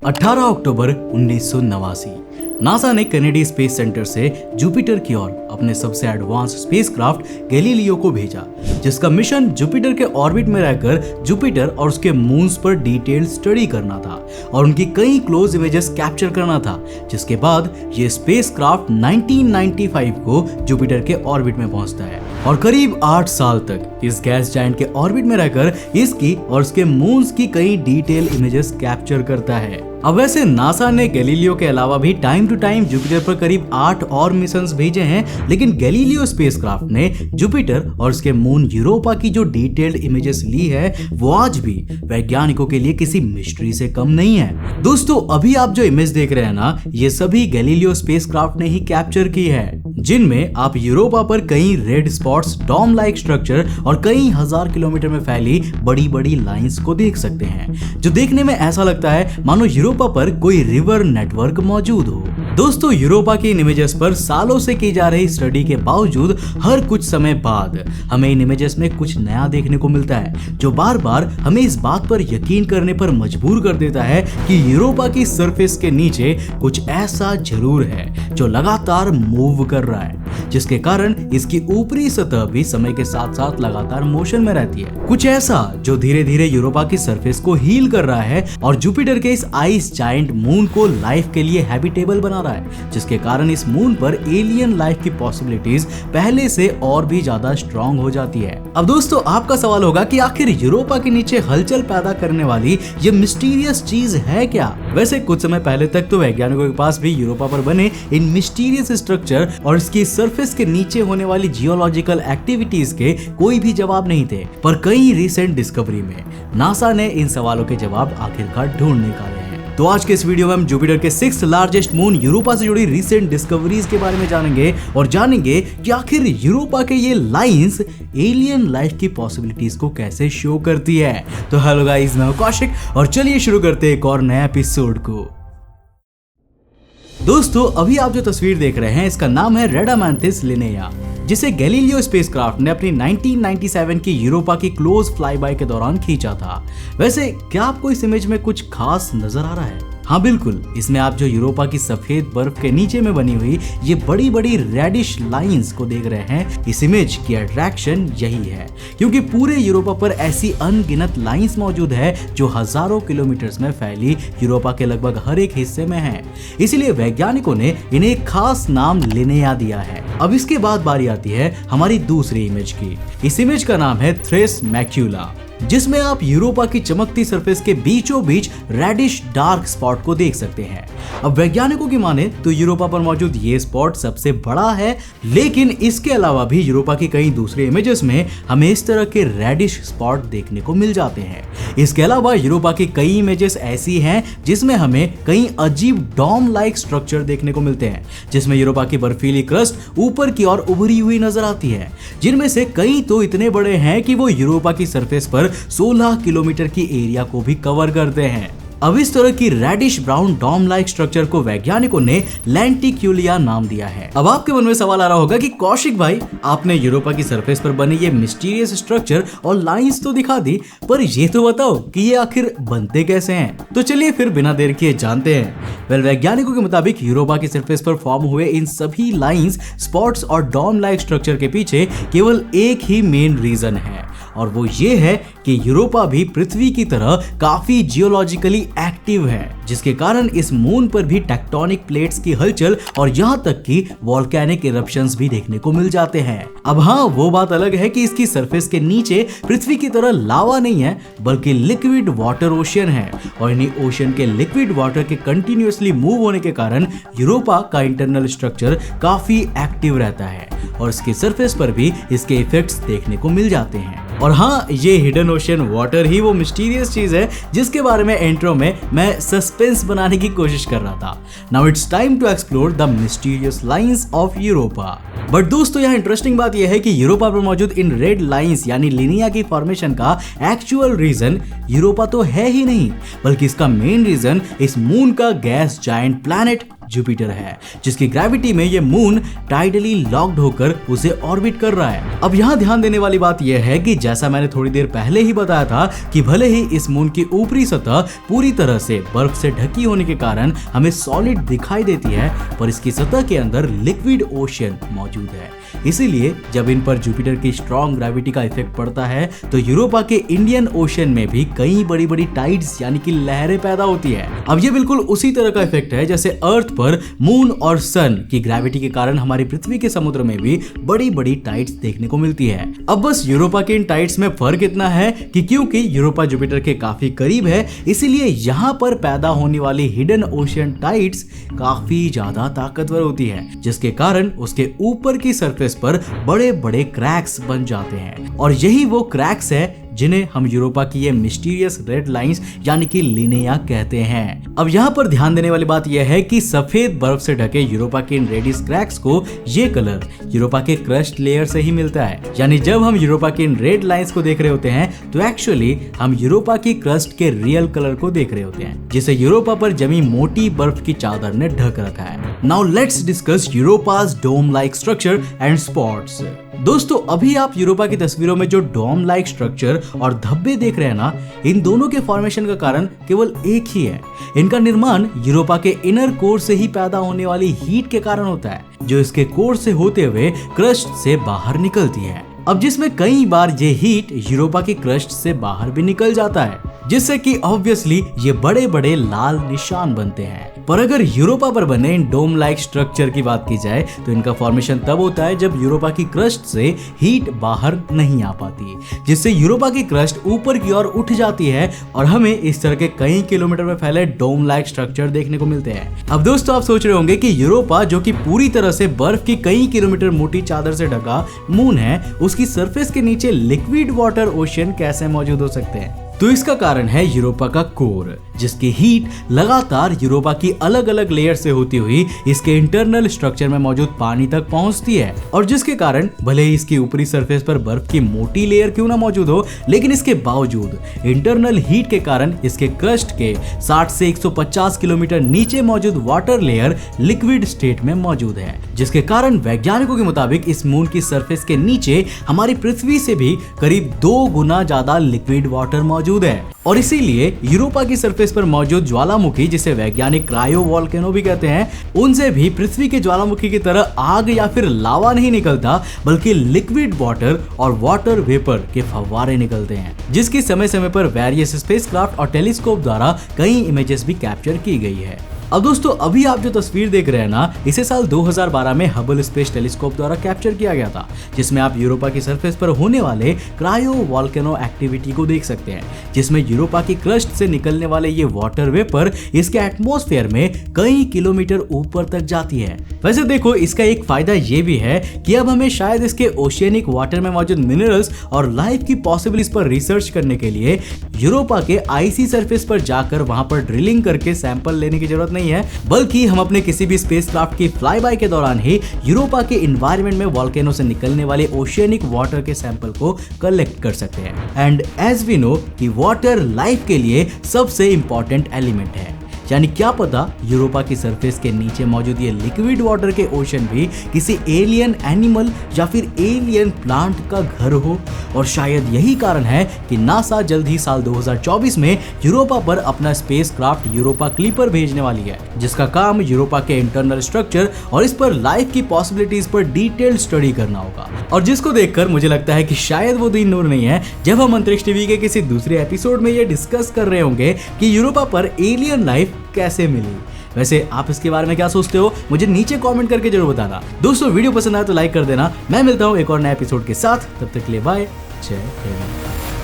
18 अक्टूबर 1989 NASA ने Kennedy space centre से Jupiter की ओर अपने सबसे एडवांस स्पेसक्राफ्ट गैलीलियो को भेजा, जिसका मिशन जुपिटर के ऑर्बिट में रहकर जुपिटर और उसके मून्स पर डिटेल्ड स्टडी करना था और उनकी कई क्लोज इमेजेस कैप्चर करना था। जिसके बाद ये स्पेसक्राफ्ट 1995 को जुपिटर के ऑर्बिट में पहुंचता है और करीब 8 साल तक इस गैस जायंट के ऑर्बिट में रहकर इसकी और उसके मून्स की कई डिटेल इमेजेस कैप्चर करता है। अब वैसे नासा ने गैलीलियो के अलावा भी टाइम टू टाइम जुपिटर पर करीब 8 और मिशंस भेजे हैं, लेकिन गैलीलियो स्पेसक्राफ्ट ने जुपिटर और उसके मून यूरोपा की जो डिटेल्ड इमेजेस ली है वो आज भी वैज्ञानिकों के लिए किसी मिस्ट्री से कम नहीं है। दोस्तों, अभी आप जो इमेज देख रहे हैं ना, ये सभी गैलीलियो स्पेसक्राफ्ट ने ही कैप्चर की है, जिनमें आप यूरोपा पर कई red spots, dome like structure और कई हजार किलोमीटर में फैली बड़ी बड़ी लाइंस को देख सकते हैं, जो देखने में ऐसा लगता है मानो यूरोपा पर कोई रिवर नेटवर्क मौजूद हो। दोस्तों, यूरोपा की इन इमेजेस पर सालों से की जा रही स्टडी के बावजूद हर कुछ समय बाद हमें इन इमेजेस में कुछ नया देखने को मिलता है, जो बार बार हमें इस बात पर यकीन करने पर मजबूर कर देता है कि यूरोपा की सरफेस के नीचे कुछ ऐसा जरूर है जो लगातार मूव कर रहा है, जिसके कारण इसकी ऊपरी सतह भी समय के साथ साथ लगातार मोशन में रहती है। कुछ ऐसा जो धीरे धीरे यूरोपा की सरफेस को हील कर रहा है और जुपिटर के इस आइस जायंट मून को लाइफ के लिए हैबिटेबल बना रहा है, जिसके कारण इस मून पर एलियन लाइफ की पॉसिबिलिटीज पहले से और भी ज्यादा स्ट्रॉन्ग हो जाती है। अब दोस्तों, आपका सवाल होगा कि आखिर यूरोपा के नीचे हलचल पैदा करने वाली ये मिस्टीरियस चीज है क्या? वैसे कुछ समय पहले तक तो वैज्ञानिकों के पास भी यूरोपा पर बने इन मिस्टीरियस स्ट्रक्चर और इसकी सरफेस के नीचे होने वाली जियोलॉजिकल एक्टिविटीज के कोई भी जवाब नहीं थे, पर कई रिसेंट डिस्कवरी में नासा ने इन सवालों के जवाब आखिरकार ढूंढ निकाले हैं। तो आज के इस वीडियो में हम जुपिटर के 6th लार्जेस्ट मून यूरोपा से जुड़ी रिसेंट डिस्कवरीज के बारे में जानेंगे और जानेंगे कि आखिर यूरोपा के ये लाइंस एलियन लाइफ की पॉसिबिलिटीज को कैसे शो करती है। तो हेलो गाइस, मैं हूं कौशिक और चलिए शुरू करते हैं एक और नया एपिसोड को। दोस्तों, अभी आप जो तस्वीर देख रहे हैं इसका नाम है रेडामैंथिस लिनेया, जिसे गैलीलियो स्पेसक्राफ्ट ने अपनी 1997 की यूरोपा की क्लोज फ्लाईबाय के दौरान खींचा था। वैसे क्या आपको इस इमेज में कुछ खास नजर आ रहा है? हाँ बिल्कुल, इसमें आप जो यूरोपा की सफेद बर्फ के नीचे में बनी हुई ये बड़ी बड़ी रेडिश लाइंस को देख रहे हैं। इस इमेज की अट्रैक्शन यही है, क्योंकि पूरे यूरोपा पर ऐसी अनगिनत लाइंस मौजूद है जो हजारों किलोमीटर्स में फैली यूरोपा के लगभग हर एक हिस्से में है। इसीलिए वैज्ञानिकों ने इन्हें एक खास नाम लिनेया दिया है। अब इसके बाद बारी आती है हमारी दूसरी इमेज की। इस इमेज का नाम है थ्रेस मैक्यूला, जिसमें आप यूरोपा की चमकती सरफेस के बीचों बीच रेडिश डार्क स्पॉट को देख सकते हैं। अब वैज्ञानिकों की माने तो यूरोपा पर मौजूद ये स्पॉट सबसे बड़ा है, लेकिन इसके अलावा भी यूरोपा की कई दूसरे इमेजेस में हमें इस तरह के रेडिश स्पॉट देखने को मिल जाते हैं। इसके अलावा यूरोपा की कई इमेजेस ऐसी हैं जिसमें हमें कई अजीब डॉम लाइक स्ट्रक्चर देखने को मिलते हैं, जिसमें यूरोपा की बर्फीली क्रस्ट ऊपर की ओर उभरी हुई नजर आती है, जिनमें से कई तो इतने बड़े हैं कि वो यूरोपा की सरफेस पर 16 किलोमीटर की एरिया को भी कवर करते हैं। अब इस तरह की reddish brown dome like structure को वैज्ञानिकों ने लेंटिक्यूलिया नाम दिया है। अब आपके मन में सवाल आ रहा होगा कि कौशिक भाई, आपने यूरोपा की सरफेस पर बने ये मिस्टीरियस स्ट्रक्चर और लाइंस तो दिखा दी, पर ये तो बताओ कि ये आखिर बनते कैसे हैं? तो चलिए फिर बिना देर किए जानते हैं। वैज्ञानिकों के मुताबिक यूरोपा की सरफेस पर फॉर्म हुए इन सभी लाइंस, स्पॉट्स और डॉम लाइक स्ट्रक्चर के पीछे केवल एक ही मेन रीजन है, और वो ये है कि यूरोपा भी पृथ्वी की तरह काफी जियोलॉजिकली एक्टिव है, जिसके कारण इस मून पर भी टेक्टोनिक प्लेट्स की हलचल और यहाँ तक कि वोल्केनिक इरप्शंस भी देखने को मिल जाते हैं। अब हाँ, वो बात अलग है कि इसकी सरफेस के नीचे पृथ्वी की तरह लावा नहीं है, बल्कि लिक्विड वाटर ओशियन है, और इन्हीं ओशियन के लिक्विड वाटर के कंटिन्यूअसली मूव होने के कारण यूरोपा का इंटरनल स्ट्रक्चर काफी एक्टिव रहता है और इसकी सरफेस पर भी इसके इफेक्ट्स देखने को मिल जाते हैं। और हाँ, ये हिडन ओशियन वाटर ही वो मिस्टीरियस चीज है जिसके बारे में इंट्रो में मैं सस्पेंस बनाने की कोशिश कर रहा था। Now it's time to explore the mysterious lines of Europa. But दोस्तों, यहाँ इंटरेस्टिंग बात यह है कि यूरोपा पर मौजूद इन रेड लाइंस यानी लिनिया की फॉर्मेशन का एक्चुअल रीजन यूरोपा तो है ही नहीं, बल्कि इसका मेन रीजन इस मून का गैस जायंट प्लैनेट जुपिटर है, जिसकी ग्रेविटी में ये मून टाइडली लॉक्ड होकर उसे ऑर्बिट कर रहा है। अब यहाँ ध्यान देने वाली बात यह है कि जैसा मैंने थोड़ी देर पहले ही बताया था कि भले ही इस मून की ऊपरी सतह पूरी तरह से बर्फ से ढकी होने के कारण हमें सॉलिड दिखाई देती है, पर इसकी सतह के अंदर लिक्विड ओशन मौजूद है। इसीलिए जब इन पर जुपिटर की स्ट्रॉन्ग ग्रेविटी का इफेक्ट पड़ता है तो यूरोपा के इंडियन ओशन में भी कई बड़ी बड़ी टाइड्स यानी कि लहरें पैदा होती है। अब ये बिल्कुल उसी तरह का इफेक्ट है जैसे अर्थ पर मून और सन की ग्रेविटी के कारण हमारी पृथ्वी के समुद्र में भी बड़ी बड़ी टाइड्स देखने को मिलती है। अब बस यूरोपा के इन टाइड्स में फर्क इतना है कि क्योंकि यूरोपा जुपिटर के काफी करीब है, इसीलिए यहाँ पर पैदा होने वाली हिडन ओशन टाइड्स काफी ज्यादा ताकतवर होती है, जिसके कारण उसके ऊपर की सरफेस पर बड़े बड़े क्रैक्स बन जाते हैं। और यही वो क्रैक्स है जिन्हें हम यूरोपा की ये मिस्टीरियस रेड लाइंस यानी कि लिनेया कहते हैं। अब यहाँ पर ध्यान देने वाली बात यह है कि सफेद बर्फ से ढके यूरोपा के इन रेडिस क्रैक्स को ये कलर यूरोपा के क्रस्ट लेयर से ही मिलता है। यानी जब हम यूरोपा के इन रेड लाइंस को देख रहे होते हैं तो एक्चुअली हम यूरोपा की क्रस्ट के रियल कलर को देख रहे होते हैं, जिसे यूरोपा पर जमी मोटी बर्फ की चादर ने ढक रखा है। Now let's discuss Europa's dome like structure and spots. दोस्तों, अभी आप यूरोपा की तस्वीरों में जो डोम लाइक स्ट्रक्चर और धब्बे देख रहे हैं ना, इन दोनों के फॉर्मेशन का कारण केवल एक ही है। इनका निर्माण यूरोपा के इनर कोर से ही पैदा होने वाली हीट के कारण होता है, जो इसके कोर से होते हुए क्रस्ट से बाहर निकलती है। अब जिसमें कई बार ये हीट यूरोपा की क्रस्ट से बाहर भी निकल जाता है, जिससे कि ऑब्वियसली ये बड़े बड़े लाल निशान बनते हैं। पर अगर यूरोपा पर बने इन डोम लाइक स्ट्रक्चर की बात की जाए तो इनका फॉर्मेशन तब होता है जब यूरोपा की क्रस्ट से हीट बाहर नहीं आ पाती, जिससे यूरोपा की क्रस्ट ऊपर की ओर उठ जाती है और हमें इस तरह के कई किलोमीटर में फैले डोम लाइक स्ट्रक्चर देखने को मिलते हैं। अब दोस्तों, आप सोच रहे होंगे कि यूरोपा जो कि पूरी तरह से बर्फ की कई किलोमीटर मोटी चादर से ढका मून है, उसकी सरफेस के नीचे लिक्विड वाटर ओशन कैसे मौजूद हो सकते हैं। तो इसका कारण है यूरोपा का कोर, जिसकी हीट लगातार यूरोपा की अलग अलग लेयर से होती हुई इसके इंटरनल स्ट्रक्चर में मौजूद पानी तक पहुंचती है, और जिसके कारण भले ही इसकी ऊपरी सरफेस पर बर्फ की मोटी लेयर क्यों ना मौजूद हो, लेकिन इसके बावजूद इंटरनल हीट के कारण इसके क्रस्ट के 60 से 150 किलोमीटर नीचे मौजूद वाटर लेयर लिक्विड स्टेट में मौजूद है, जिसके कारण वैज्ञानिकों के मुताबिक इस मून की सरफेस के नीचे हमारी पृथ्वी से भी करीब 2 गुना ज्यादा लिक्विड वाटर मौजूद है। और इसीलिए यूरोपा की सरफेस पर मौजूद ज्वालामुखी, जिसे वैज्ञानिक क्रायो वोल्केनो भी कहते हैं, उनसे भी पृथ्वी के ज्वालामुखी की तरह आग या फिर लावा नहीं निकलता, बल्कि लिक्विड वाटर और वाटर वेपर के फव्वारे निकलते हैं, जिसकी समय समय पर वेरियस स्पेसक्राफ्ट और टेलीस्कोप द्वारा कई इमेजेस भी कैप्चर की गई है। अब दोस्तों, अभी आप जो तस्वीर देख रहे हैं ना, इसे साल 2012 में हबल स्पेस टेलीस्कोप द्वारा कैप्चर किया गया था, जिसमें आप यूरोपा की सरफेस पर होने वाले क्रायो वोल्केनो एक्टिविटी को देख सकते हैं, जिसमें यूरोपा की क्रस्ट से निकलने वाले ये वाटर वेपर इसके एटमॉस्फेयर में कई किलोमीटर ऊपर तक जाती है। वैसे देखो, इसका एक फायदा ये भी है कि अब हमें शायद इसके ओशियनिक वाटर में मौजूद मिनरल्स और लाइफ की पॉसिबिलिटीज पर रिसर्च करने के लिए यूरोपा के आईसी सरफेस पर जाकर वहां पर ड्रिलिंग करके सैंपल लेने की जरूरत नहीं है, बल्कि हम अपने किसी भी स्पेसक्राफ्ट की फ्लाई बाय के दौरान ही यूरोपा के एनवायरनमेंट में वोल्केनो से निकलने वाले ओशियनिक वाटर के सैंपल को कलेक्ट कर सकते हैं। एंड एज वी नो कि वाटर लाइफ के लिए सबसे इंपॉर्टेंट एलिमेंट है, यानी क्या पता यूरोपा की सरफेस के नीचे मौजूद ये लिक्विड वाटर के ओशन भी किसी एलियन एनिमल या फिर एलियन प्लांट का घर हो। और शायद यही कारण है कि नासा जल्द ही साल 2024 में यूरोपा पर अपना स्पेसक्राफ्ट यूरोपा क्लिपर भेजने वाली है, जिसका काम यूरोपा के इंटरनल स्ट्रक्चर और इस पर लाइफ की पॉसिबिलिटीज पर डिटेल्ड स्टडी करना होगा। और जिसको देखकर मुझे लगता है कि शायद वो दिन दूर नहीं है जब हम अंतरिक्ष टीवी के किसी दूसरे एपिसोड में ये डिस्कस कर रहे होंगे कि यूरोपा पर एलियन लाइफ कैसे मिली। वैसे आप इसके बारे में क्या सोचते हो, मुझे नीचे कमेंट करके जरूर बताना। दोस्तों, वीडियो पसंद आए तो लाइक कर देना। मैं मिलता हूँ एक और नए एपिसोड के साथ, तब तक के लिए बाय, जय हिंद।